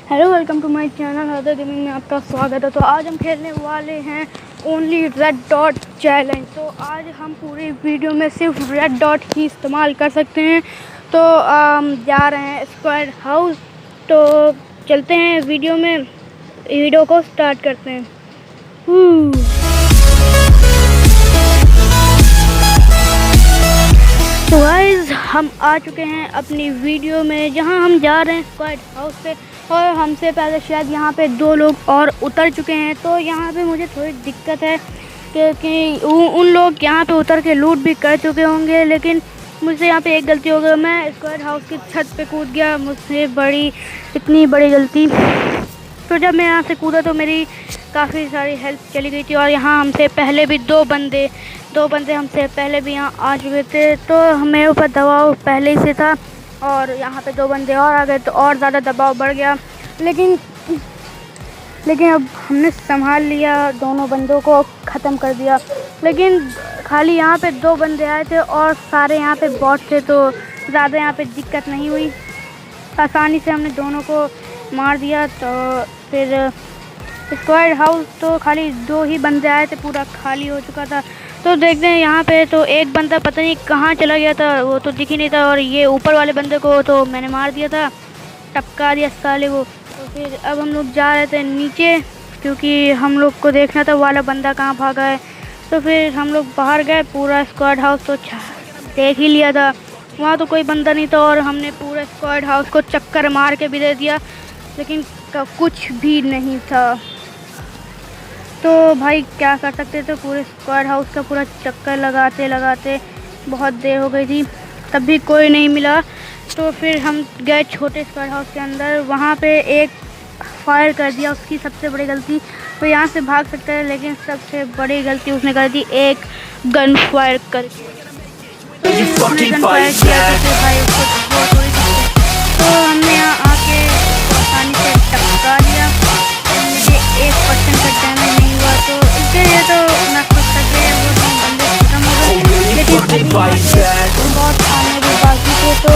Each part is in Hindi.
Hello, welcome to my channel Haider gaming में आपका स्वागत है। तो आज हम खेलने वाले हैं ओनली रेड डॉट चैलेंज। तो आज हम पूरी वीडियो में सिर्फ रेड डॉट ही इस्तेमाल कर सकते हैं। तो जा रहे हैं स्क्वाड हाउस। तो चलते हैं वीडियो को स्टार्ट करते हैं। तो गाइस, हम आ चुके हैं अपनी वीडियो में, जहां हम जा रहे हैं स्क्वाड हाउस पे। और हमसे पहले शायद यहाँ पे 2 लोग और उतर चुके हैं। तो यहाँ पे मुझे थोड़ी दिक्कत है क्योंकि उन लोग यहाँ पे उतर के लूट भी कर चुके होंगे, लेकिन मुझसे यहाँ पे एक गलती हो गई। मैं स्क्वाड हाउस की छत पे कूद गया, मुझसे इतनी बड़ी गलती। तो जब मैं यहाँ से कूदा तो मेरी काफ़ी सारी हेल्प चली गई थी। और यहाँ हमसे पहले भी दो बंदे हमसे पहले भी यहाँ आ चुके थे। तो मेरे ऊपर दबाव पहले ही से था और यहाँ पे 2 बंदे और आ गए तो और ज़्यादा दबाव बढ़ गया। लेकिन अब हमने संभाल लिया, दोनों बंदों को ख़त्म कर दिया। लेकिन खाली यहाँ पे 2 बंदे आए थे और सारे यहाँ पे बॉट थे, तो ज़्यादा यहाँ पे दिक्कत नहीं हुई। आसानी से हमने दोनों को मार दिया। तो फिर स्क्वाड हाउस तो खाली 2 ही बंदे आए थे, पूरा खाली हो चुका था। तो देखते हैं यहाँ पे तो एक बंदा पता नहीं कहाँ चला गया था, वो तो दिख ही नहीं था। और ये ऊपर वाले बंदे को तो मैंने मार दिया था, टपका दिया साले को। तो फिर अब हम लोग जा रहे थे नीचे, क्योंकि हम लोग को देखना था वाला बंदा कहाँ भागा है। तो फिर हम लोग बाहर गए, पूरा स्क्वाड हाउस तो देख ही लिया था, वहाँ तो कोई बंदा नहीं था। और हमने पूरा स्क्वाड हाउस को चक्कर मार के भी दे दिया, लेकिन कुछ भी नहीं था। तो भाई क्या कर सकते थे, पूरे स्क्वाड हाउस का पूरा चक्कर लगाते बहुत देर हो गई थी, तब भी कोई नहीं मिला। तो फिर हम गए छोटे स्क्वाड हाउस के अंदर, वहाँ पे एक फायर कर दिया, उसकी सबसे बड़ी गलती। तो यहाँ से भाग सकता है, लेकिन सबसे बड़ी गलती उसने कर दी, एक गन फायर करके। तो गन फायर किया तो फिर भाई तो हमने यहाँ आके आसानी से टपका दिया। मुझे 1% का डैमेज नहीं हुआ, तो इसके लिए तो मैं खुश करके वो 2 बंदे खत्म हो गए। लेकिन बहुत आने भी बाकी थे, तो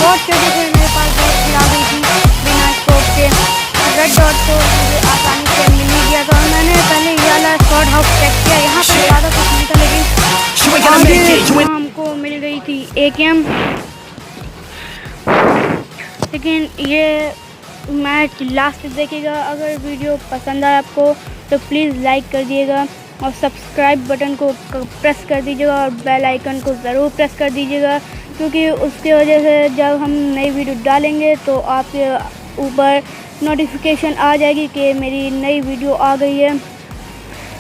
बहुत चीज़ें थे मेरे पास, बहुत फिर आ गई थी बिना स्कोप के। रेड डॉट तो मुझे आसानी से मिल ही गया था। मैंने पहले ये वाला स्क्वाड हाउस चेक किया, यहाँ पर ज़्यादा कुछ नहीं था, लेकिन आगे हमको मिल गई थी AKM। लेकिन ये मैच लास्ट तक देखिएगा। अगर वीडियो पसंद आए आपको तो प्लीज़ लाइक कर दिएगा और सब्सक्राइब बटन को प्रेस कर दीजिएगा और बेल आइकन को ज़रूर प्रेस कर दीजिएगा, क्योंकि उसकी वजह से जब हम नई वीडियो डालेंगे तो आपके ऊपर नोटिफिकेशन आ जाएगी कि मेरी नई वीडियो आ गई है।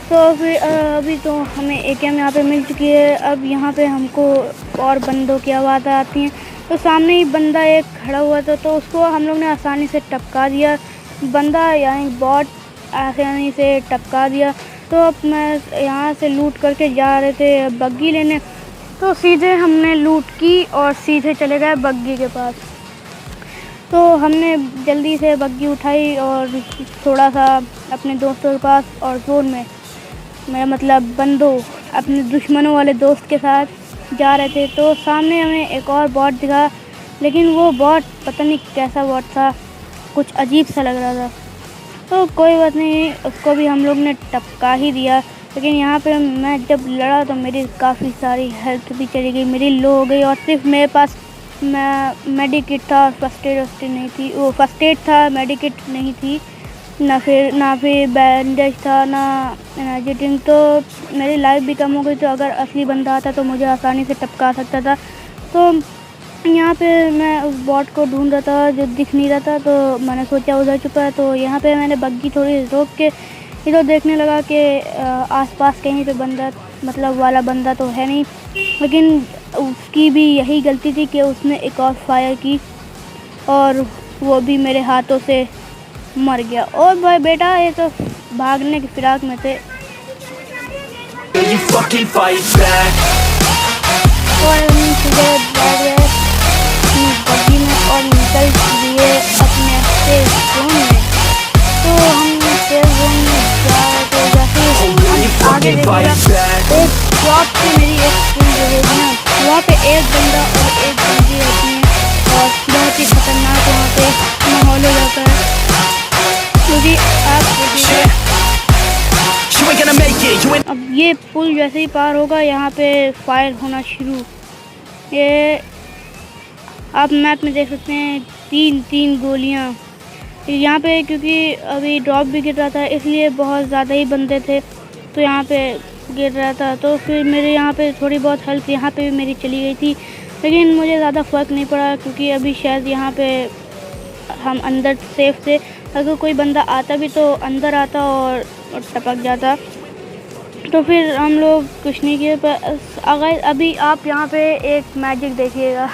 तो फिर अभी तो हमें AKM यहाँ पे मिल चुकी है। अब यहाँ पे हमको और बंदों की आवाज़ आती हैं। तो सामने ही बंदा एक खड़ा हुआ था, तो उसको हम लोग ने आसानी से टपका दिया। बंदा यानी बॉट आसानी से टपका दिया। तो अब मैं यहाँ से लूट करके जा रहे थे बग्गी लेने, तो सीधे हमने लूट की और सीधे चले गए बग्गी के पास। तो हमने जल्दी से बग्गी उठाई और थोड़ा सा अपने दोस्तों के पास, और जोन में मेरा मतलब बंदों अपने दुश्मनों वाले दोस्त के साथ जा रहे थे। तो सामने हमें एक और बॉट दिखा, लेकिन वो बॉट पता नहीं कैसा बॉट था, कुछ अजीब सा लग रहा था। तो कोई बात नहीं, उसको भी हम लोग ने टपका ही दिया। लेकिन यहाँ पे मैं जब लड़ा तो मेरी काफ़ी सारी हेल्थ भी चली गई, मेरी लो हो गई। और सिर्फ मेरे पास मेडिकिट था, फर्स्ट एड नहीं थी। वो फर्स्ट एड था, मेडिकिट नहीं थी, ना फिर बैंडेज था, ना एनर्जी ड्रिंक। तो मेरी लाइफ भी कम हो गई। तो अगर असली बंदा आता तो मुझे आसानी से टपका सकता था। तो यहाँ पे मैं उस बॉट को ढूंढ रहा था जो दिख नहीं रहा था, तो मैंने सोचा उधर चुका है। तो यहाँ पे मैंने बग्गी थोड़ी रोक के इधर देखने लगा कि आसपास कहीं पे बंदा मतलब वाला बंदा तो है नहीं। लेकिन उसकी भी यही गलती थी कि उसने एक और फायर की और वो भी मेरे हाथों से मर गया। और भाई बेटा, ये तो भागने की फिराक में थे। और सीधे बैठ गए बग्गी में और निकल दिए अपने सेफ जोन में। तो हम सेफ जोन में जा रहे थे, जैसे हम आगे देखिएगा एक ड्रॉप से मेरी एक स्किल जो है ना, वहाँ पे एक बंदा और एक बंदी रहती है और बहुत ही खतरनाक वहाँ पे माहौल हो जाता है। आप देखिए अब ये पुल जैसे ही पार होगा यहाँ पे फायर होना शुरू। ये आप मैप में देख सकते हैं, 3 गोलियाँ यहाँ पे, क्योंकि अभी ड्रॉप भी गिर रहा था इसलिए बहुत ज़्यादा ही बंदे थे तो यहाँ पे गिर रहा था। तो फिर मेरे यहाँ पे थोड़ी बहुत हेल्प यहाँ पे भी मेरी चली गई थी, लेकिन मुझे ज़्यादा फ़र्क नहीं पड़ा क्योंकि अभी शायद यहाँ पे हम अंदर सेफ थे। अगर कोई बंदा आता भी तो अंदर आता और टपक जाता, तो फिर हम लोग कुछ नहीं किए। पर अगर अभी आप यहाँ पे एक मैजिक देखिएगा,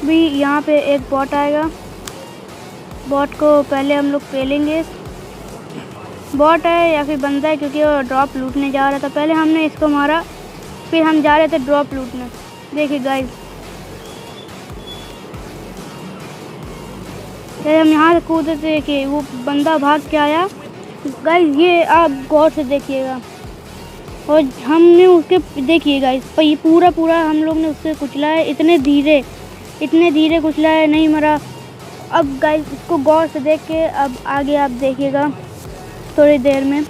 अभी यहाँ पे एक बॉट आएगा, बॉट को पहले हम लोग पेलेंगे। बॉट है या फिर बंदा है क्योंकि वो ड्रॉप लूटने जा रहा था। पहले हमने इसको मारा, फिर हम जा रहे थे ड्रॉप लूटने। देखिए गाइस, हम यहाँ से कूदे थे कि वो बंदा भाग के आया। गाइस ये आप गौर से देखिएगा, और हमने उसके देखिए गाइस पूरा हम लोग ने उससे कुचला है। इतने धीरे कुचला है, नहीं मरा। अब गाइस इसको गौर से देख के अब आगे आप देखिएगा थोड़ी देर में।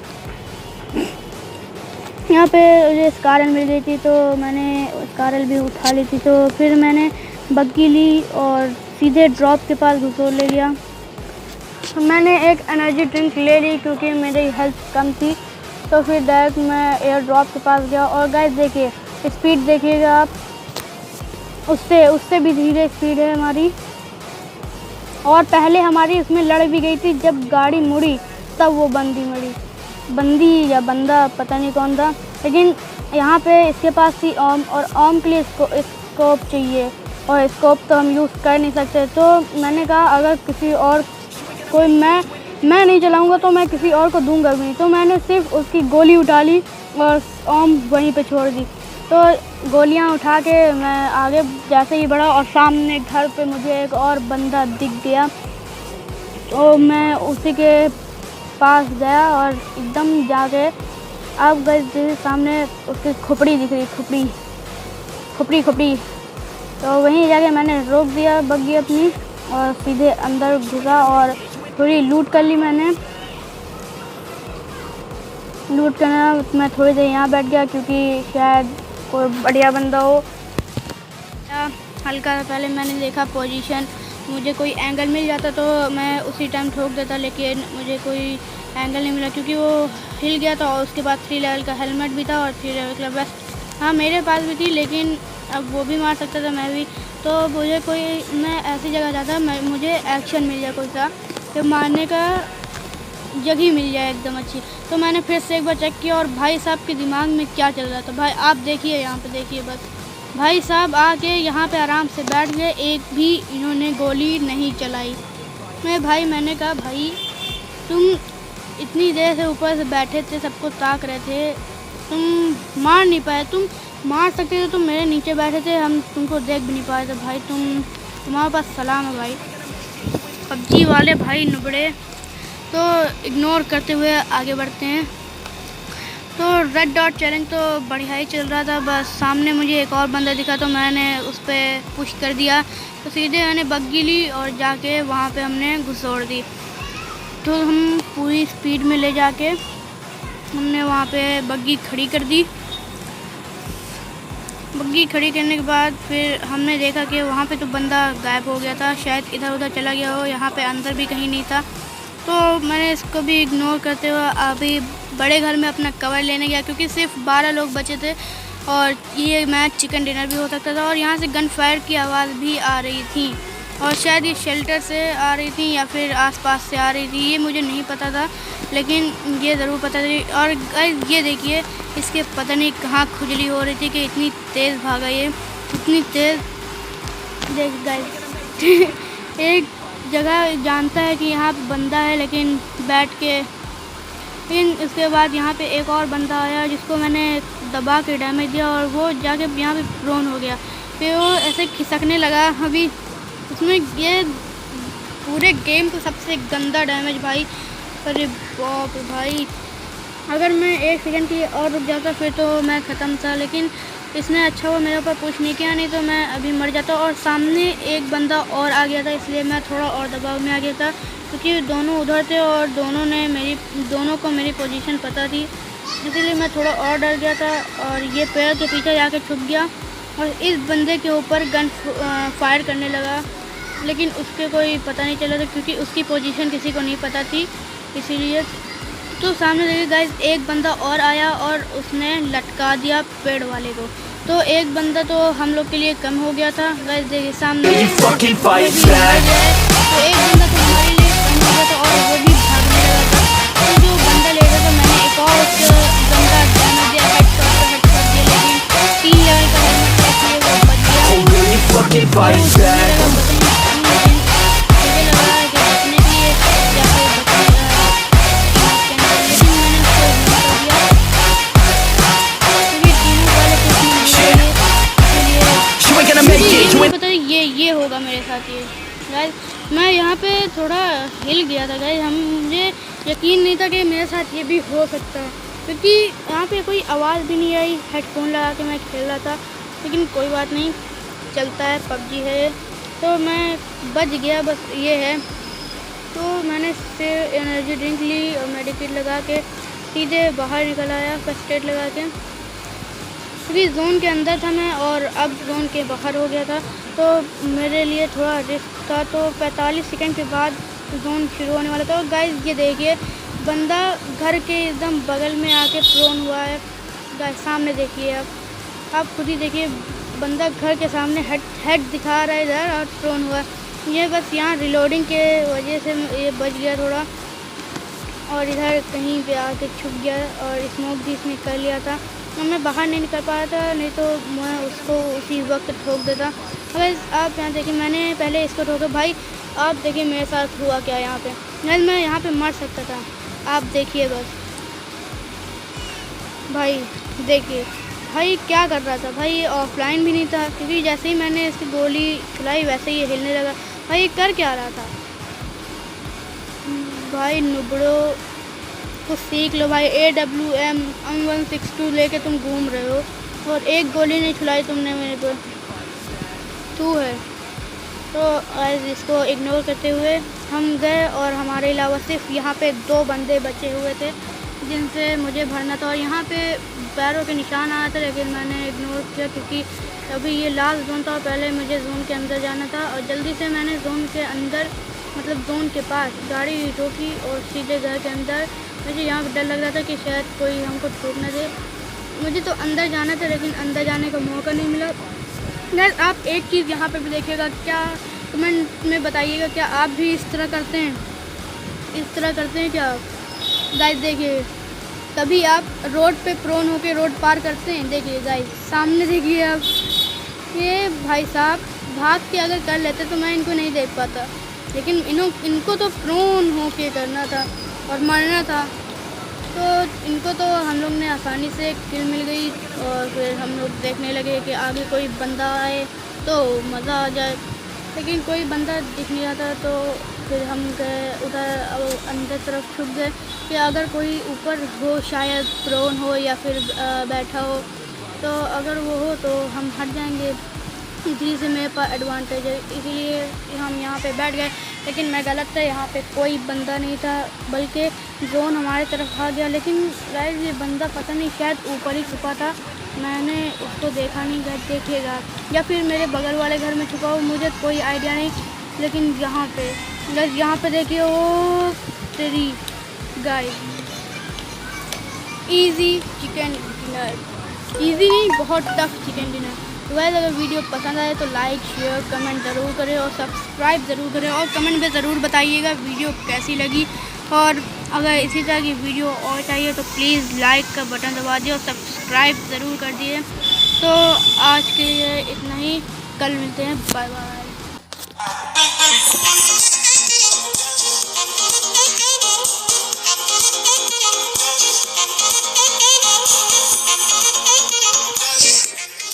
यहाँ पे मुझे स्कारल मिल गई थी तो मैंने स्कारल भी उठा ली थी, तो फिर मैंने बग्गी ली और सीधे ड्रॉप के पास घुसोर ले लिया। मैंने एक एनर्जी ड्रिंक ले ली क्योंकि मेरी हेल्थ कम थी, तो फिर डायरेक्ट मैं एयर ड्रॉप के पास गया। और गाइस देखिए स्पीड देखिएगा आप, उससे भी धीरे स्पीड है हमारी। और पहले हमारी उसमें लड़ भी गई थी, जब गाड़ी मुड़ी तब वो बंदी या बंदा पता नहीं कौन था, लेकिन यहाँ पे इसके पास थी ओम, और ओम के लिए स्कोप चाहिए और स्कोप तो हम यूज़ कर नहीं सकते। तो मैंने कहा अगर किसी और कोई मैं नहीं चलाऊँगा तो मैं किसी और को दूंगा भी नहीं, तो मैंने सिर्फ उसकी गोली उठा ली और ओम वहीं पे छोड़ दी। तो गोलियां उठा के मैं आगे जैसे ही बढ़ा और सामने घर पे मुझे एक और बंदा दिख गया, तो मैं उसी के पास गया और एकदम जाके अब गए सामने उसकी खोपड़ी दिख रही, खोपड़ी। तो वहीं जाके मैंने रोक दिया बग्गी अपनी और सीधे अंदर घुसा और थोड़ी लूट कर ली मैंने। लूट करना मैं थोड़ी देर यहाँ बैठ गया क्योंकि शायद कोई बढ़िया बंदा हो। हल्का पहले मैंने देखा पोजीशन, मुझे कोई एंगल मिल जाता तो मैं उसी टाइम ठोक देता, लेकिन मुझे कोई एंगल नहीं मिला क्योंकि वो हिल गया था। और उसके बाद 3 लेवल का हेलमेट भी था और 3 लेवल का वेस्ट हाँ मेरे पास भी थी, लेकिन अब वो भी मार सकता था मैं भी। तो मुझे मैं ऐसी जगह जाता मुझे एक्शन मिल जाए कोई सा, तो मारने का जगह मिल जाए एकदम अच्छी। तो मैंने फिर से एक बार चेक किया और भाई साहब के दिमाग में क्या चल रहा था भाई आप देखिए, यहाँ पे देखिए बस। भाई साहब आके यहाँ पे आराम से बैठ गए, एक भी इन्होंने गोली नहीं चलाई। मैंने कहा भाई तुम इतनी देर से ऊपर से बैठे थे, सबको ताक रहे थे, तुम मार नहीं पाए। तुम मार सकते थे, तुम मेरे नीचे बैठे थे, हम तुमको देख भी नहीं पाए थे। भाई तुम्हारे पास सलाम है भाई। पबजी वाले भाई नुबड़े। तो इग्नोर करते हुए आगे बढ़ते हैं। तो रेड डॉट चैलेंज तो बढ़िया ही चल रहा था, बस सामने मुझे एक और बंदा दिखा तो मैंने उस पर पुश कर दिया। तो सीधे मैंने बग्गी ली और जाके वहाँ पे हमने घुसोड़ दी। तो हम पूरी स्पीड में ले जाके हमने वहाँ पे बग्गी खड़ी कर दी। बग्गी खड़ी करने के बाद फिर हमने देखा कि वहाँ पे तो बंदा गायब हो गया था, शायद इधर उधर चला गया हो, यहाँ पे अंदर भी कहीं नहीं था। तो मैंने इसको भी इग्नोर करते हुए अभी बड़े घर में अपना कवर लेने गया क्योंकि सिर्फ 12 लोग बचे थे और ये मैच चिकन डिनर भी हो सकता था। और यहाँ से गन फायर की आवाज़ भी आ रही थी और शायद ये शेल्टर से आ रही थी या फिर आसपास से आ रही थी, ये मुझे नहीं पता था, लेकिन ये ज़रूर पता थी। और ये देखिए इसके पता नहीं कहाँ खुजली हो रही थी कि इतनी तेज़ भागा ये, इतनी तेज़। देख गाइस एक जगह जानता है कि यहाँ पे बंदा है, लेकिन इसके बाद यहाँ पे एक और बंदा आया जिसको मैंने दबा के डैमेज दिया और वो जाके यहाँ पे प्रोन हो गया। फिर वो ऐसे खिसकने लगा। अभी उसमें ये पूरे गेम को सबसे गंदा डैमेज भाई। अरे बाप भाई, अगर मैं 1 सेकंड की और रुक जाता फिर तो मैं ख़त्म था, लेकिन इसने अच्छा हुआ मेरे ऊपर पुश नहीं किया, नहीं तो मैं अभी मर जाता। और सामने एक बंदा और आ गया था, इसलिए मैं थोड़ा और दबाव में आ गया था, क्योंकि दोनों उधर थे और दोनों को मेरी पोजीशन पता थी, इसीलिए मैं थोड़ा और डर गया था। और ये पेड़ के पीछे जाके छुप गया और इस बंदे के ऊपर गन फायर करने लगा, लेकिन उसके कोई पता नहीं चला था, क्योंकि उसकी पोजीशन किसी को नहीं पता थी, इसीलिए। तो सामने देखिए गाइस, एक बंदा और आया और उसने लटका दिया पेड़ वाले को। तो एक बंदा तो हम लोग के लिए कम हो गया था गाइस। देखिए सामने तो एक बंदा तो हमारे लिए कम हो गया था और वो भी भागने लगा था। तो जो बंदा ले रहा था, मैंने एक और बंदा जाने दिया, हेड कर दिया, लेकिन 3 लेवल का हेलमेट था, इसलिए वो बच गया। मुझे लगा कि बचने के लिए या फिर पता ये होगा मेरे साथ। ये गाइस मैं यहाँ पे थोड़ा हिल गया था गाइस, मुझे यकीन नहीं था कि मेरे साथ ये भी हो सकता है, क्योंकि यहाँ पे कोई आवाज़ भी नहीं आई। हेडफोन लगा के मैं खेल रहा था, लेकिन कोई बात नहीं, चलता है, पबजी है। तो मैं बच गया, बस ये है। तो मैंने से एनर्जी ड्रिंक ली और मेडिकेट लगा के सीधे बाहर निकल आया, फर्स्ट एड लगा के, क्योंकि जोन के अंदर था मैं और अब जोन के बाहर हो गया था, तो मेरे लिए थोड़ा रिस्क था। तो 45 सेकंड के बाद जोन शुरू होने वाला था। और गाइस ये देखिए, बंदा घर के एकदम बगल में आके प्रोन हुआ है। गाइस सामने देखिए, आप खुद ही देखिए, बंदा घर के सामने हेड दिखा रहा है इधर और प्रोन हुआ। ये बस यहाँ रिलोडिंग के वजह से ये बच गया थोड़ा, और इधर कहीं पे आके छुप गया और स्मोक भी इसने कर लिया था। और मैं बाहर नहीं निकल पाया था, नहीं तो मैं उसको उसी वक्त ठोक देता। अगर आप यहाँ देखिए, मैंने पहले इसको ठोका। भाई आप देखिए मेरे साथ हुआ क्या यहाँ पे, नहीं मैं यहाँ पे मर सकता था। आप देखिए बस, भाई देखिए भाई क्या कर रहा था। भाई ऑफलाइन भी नहीं था, क्योंकि जैसे ही मैंने इसकी गोली चलाई वैसे ही हिलने लगा। भाई कर क्या रहा था। भाई नुबड़ो कुछ सीख लो भाई। AWM M162 लेके तुम घूम रहे हो और एक गोली नहीं चलाई तुमने मेरे पर, तू है। तो आज इसको इग्नोर करते हुए हम गए और हमारे अलावा सिर्फ यहाँ पे 2 बंदे बचे हुए थे जिनसे मुझे भरना था। और यहाँ पे पैरों के निशान आया था, लेकिन मैंने इग्नोर किया, क्योंकि अभी ये लास्ट जोन था और पहले मुझे जोन के अंदर जाना था। और जल्दी से मैंने जोन के अंदर, मतलब जोन के पास गाड़ी रोकी और सीधे घर के अंदर। मुझे यहाँ पर डर लग रहा था कि शायद कोई हमको ठोक न दे। मुझे तो अंदर जाना था, लेकिन अंदर जाने का मौका नहीं मिला। गाइस आप एक चीज़ यहाँ पे भी देखिएगा, क्या कमेंट में बताइएगा, क्या आप भी इस तरह करते हैं? इस तरह करते हैं क्या आप? गाइस देखिए, कभी आप रोड पे प्रोन होके रोड पार करते हैं? देखिए गाइस सामने देखिए आप, ये भाई साहब भाग के अगर कर लेते तो मैं इनको नहीं देख पाता, लेकिन इनको तो प्रोन होके करना था और मरना था। तो इनको तो हम लोग ने आसानी से किल मिल गई। और फिर हम लोग देखने लगे कि आगे कोई बंदा आए तो मज़ा आ जाए, लेकिन कोई बंदा दिख नहीं रहा था। तो फिर हम गए उधर अंदर तरफ छुप गए कि अगर कोई ऊपर हो, शायद प्रोन हो या फिर बैठा हो, तो अगर वो हो तो हम हट जाएंगे। इसी से मेरे पास एडवांटेज है, इसीलिए हम यहाँ पे बैठ गए। लेकिन मैं गलत था, यहाँ पे कोई बंदा नहीं था, बल्कि जोन हमारे तरफ आ गया। लेकिन गाइस ये बंदा पता नहीं, शायद ऊपर ही छुपा था, मैंने उसको देखा नहीं। गाइस देखिएगा, या फिर मेरे बगल वाले घर में छुपा हो, मुझे कोई आइडिया नहीं। लेकिन यहाँ पे गाइस, यहाँ पे देखिए, ओ तेरी guys, easy chicken dinner, easy नहीं, बहुत टफ चिकन डिनर। तो गाइस अगर वीडियो पसंद आए तो लाइक, शेयर, कमेंट ज़रूर करें और सब्सक्राइब ज़रूर करें, और कमेंट में ज़रूर बताइएगा वीडियो कैसी लगी। और अगर इसी तरह की वीडियो और चाहिए तो प्लीज़ लाइक का बटन दबा दिए और सब्सक्राइब ज़रूर कर दिए। तो आज के लिए इतना ही, कल मिलते हैं, बाय बाय।